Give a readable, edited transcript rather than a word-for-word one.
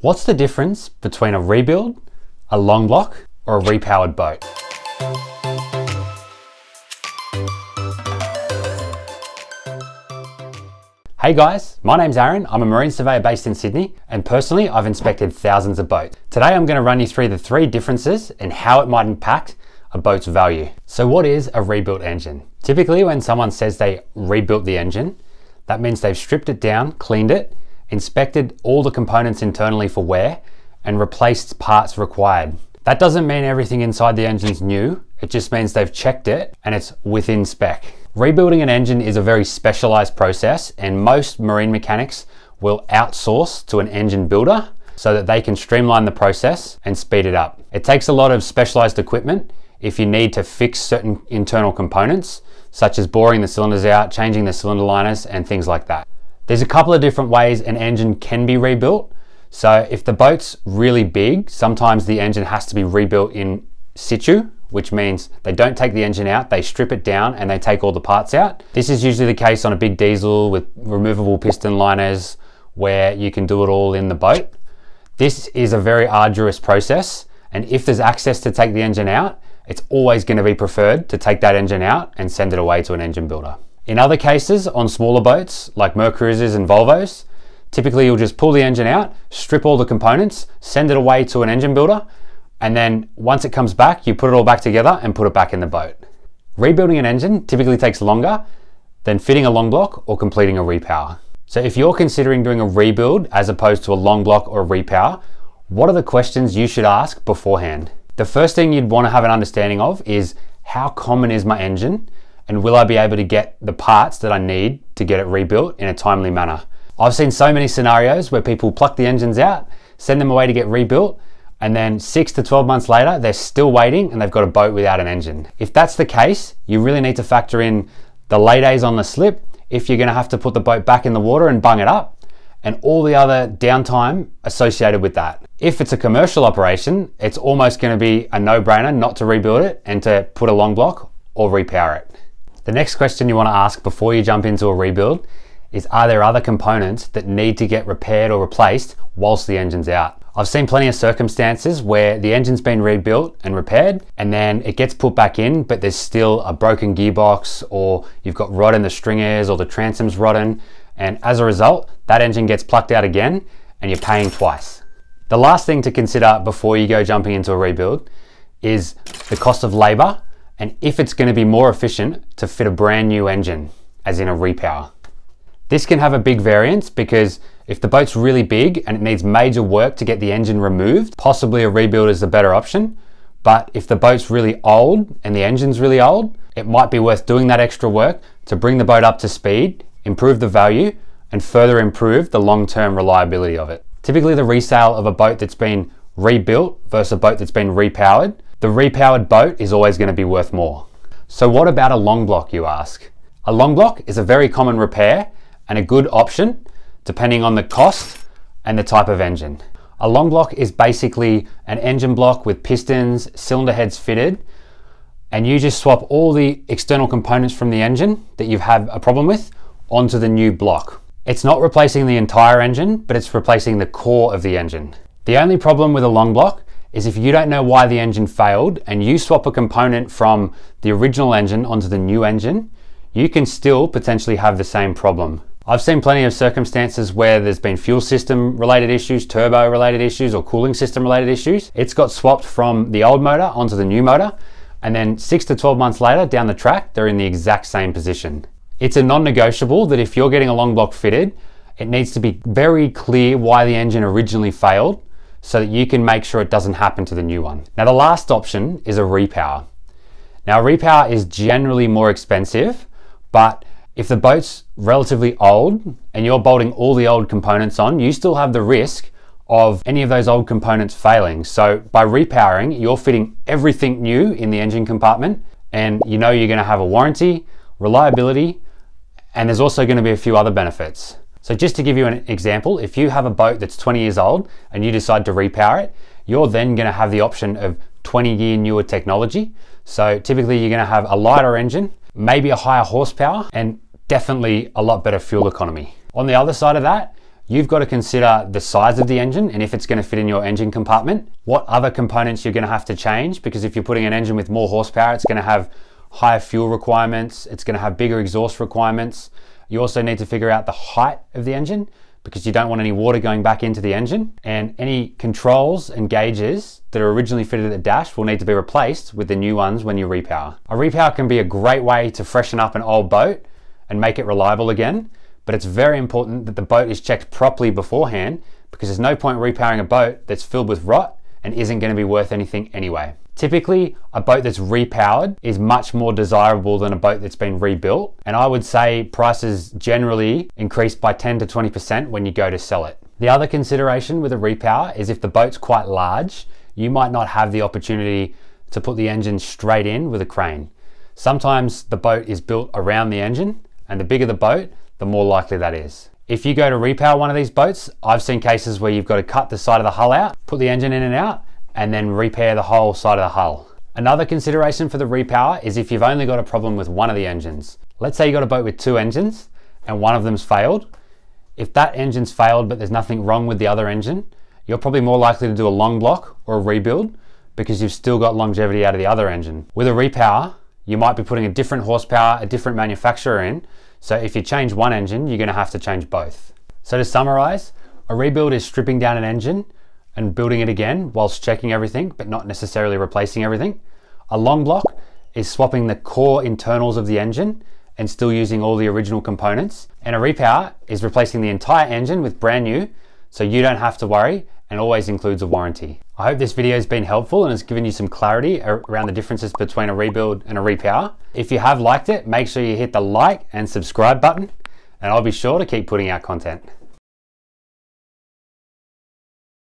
What's the difference between a rebuild, a long block, or a repowered boat? Hey guys, my name's Aaron. I'm a marine surveyor based in Sydney, and personally I've inspected thousands of boats. Today I'm going to run you through the three differences and how it might impact a boat's value. So what is a rebuilt engine? Typically when someone says they rebuilt the engine, that means they've stripped it down, cleaned it, inspected all the components internally for wear, and replaced parts required. That doesn't mean everything inside the engine's new, it just means they've checked it and it's within spec. Rebuilding an engine is a very specialized process, and most marine mechanics will outsource to an engine builder so that they can streamline the process and speed it up. It takes a lot of specialized equipment if you need to fix certain internal components, such as boring the cylinders out, changing the cylinder liners, and things like that. There's a couple of different ways an engine can be rebuilt. So if the boat's really big, sometimes the engine has to be rebuilt in situ, which means they don't take the engine out, they strip it down and they take all the parts out. This is usually the case on a big diesel with removable piston liners where you can do it all in the boat. This is a very arduous process, and if there's access to take the engine out, it's always going to be preferred to take that engine out and send it away to an engine builder. In other cases, on smaller boats like Mercruisers and Volvos, typically you'll just pull the engine out, strip all the components, send it away to an engine builder, and then once it comes back, you put it all back together and put it back in the boat. Rebuilding an engine typically takes longer than fitting a long block or completing a repower. So if you're considering doing a rebuild as opposed to a long block or a repower, what are the questions you should ask beforehand? The first thing you'd want to have an understanding of is, how common is my engine, and will I be able to get the parts that I need to get it rebuilt in a timely manner? I've seen so many scenarios where people pluck the engines out, send them away to get rebuilt, and then 6 to 12 months later, they're still waiting and they've got a boat without an engine. If that's the case, you really need to factor in the lay days on the slip, if you're gonna have to put the boat back in the water and bung it up, and all the other downtime associated with that. If it's a commercial operation, it's almost gonna be a no-brainer not to rebuild it and to put a long block or repower it. The next question you wanna ask before you jump into a rebuild is, are there other components that need to get repaired or replaced whilst the engine's out? I've seen plenty of circumstances where the engine's been rebuilt and repaired, and then it gets put back in, but there's still a broken gearbox, or you've got rot in the stringers, or the transom's rotten, and as a result, that engine gets plucked out again, and you're paying twice. The last thing to consider before you go jumping into a rebuild is the cost of labor, and if it's going to be more efficient to fit a brand new engine, as in a repower. This can have a big variance, because if the boat's really big and it needs major work to get the engine removed, possibly a rebuild is the better option. But if the boat's really old and the engine's really old, it might be worth doing that extra work to bring the boat up to speed, improve the value, and further improve the long-term reliability of it. Typically the resale of a boat that's been rebuilt versus a boat that's been repowered, the repowered boat is always going to be worth more. So what about a long block, you ask? A long block is a very common repair and a good option depending on the cost and the type of engine. A long block is basically an engine block with pistons, cylinder heads fitted, and you just swap all the external components from the engine that you've had a problem with onto the new block. It's not replacing the entire engine, but it's replacing the core of the engine. The only problem with a long block is if you don't know why the engine failed and you swap a component from the original engine onto the new engine, you can still potentially have the same problem. I've seen plenty of circumstances where there's been fuel system related issues, turbo related issues, or cooling system related issues. It's got swapped from the old motor onto the new motor, and then 6 to 12 months later down the track, they're in the exact same position. It's a non-negotiable that if you're getting a long block fitted, it needs to be very clear why the engine originally failed so that you can make sure it doesn't happen to the new one. Now the last option is a repower. Now a repower is generally more expensive, but if the boat's relatively old and you're bolting all the old components on, you still have the risk of any of those old components failing. So by repowering, you're fitting everything new in the engine compartment, and you know you're going to have a warranty, reliability, and there's also going to be a few other benefits. So just to give you an example, if you have a boat that's 20 years old and you decide to repower it, you're then going to have the option of 20-year newer technology. So typically you're going to have a lighter engine, maybe a higher horsepower, and definitely a lot better fuel economy. On the other side of that, you've got to consider the size of the engine and if it's going to fit in your engine compartment, what other components you're going to have to change, because if you're putting an engine with more horsepower, it's going to have higher fuel requirements, it's going to have bigger exhaust requirements. You also need to figure out the height of the engine because you don't want any water going back into the engine, and any controls and gauges that are originally fitted at the dash will need to be replaced with the new ones when you repower. A repower can be a great way to freshen up an old boat and make it reliable again, but it's very important that the boat is checked properly beforehand, because there's no point repowering a boat that's filled with rot and isn't going to be worth anything anyway. Typically, a boat that's repowered is much more desirable than a boat that's been rebuilt, and I would say prices generally increase by 10 to 20% when you go to sell it. The other consideration with a repower is if the boat's quite large, you might not have the opportunity to put the engine straight in with a crane. Sometimes the boat is built around the engine, and the bigger the boat, the more likely that is. If you go to repower one of these boats, I've seen cases where you've got to cut the side of the hull out, put the engine in and out, and then repair the whole side of the hull. Another consideration for the repower is if you've only got a problem with one of the engines. Let's say you got a boat with 2 engines and one of them's failed. If that engine's failed but there's nothing wrong with the other engine, you're probably more likely to do a long block or a rebuild because you've still got longevity out of the other engine. With a repower, you might be putting a different horsepower, a different manufacturer in, so if you change one engine, you're going to have to change both. So to summarize, a rebuild is stripping down an engine and building it again whilst checking everything, but not necessarily replacing everything. A long block is swapping the core internals of the engine and still using all the original components. And a repower is replacing the entire engine with brand new, so you don't have to worry, and always includes a warranty. I hope this video has been helpful and has given you some clarity around the differences between a rebuild and a repower. If you have liked it, make sure you hit the like and subscribe button, and I'll be sure to keep putting out content.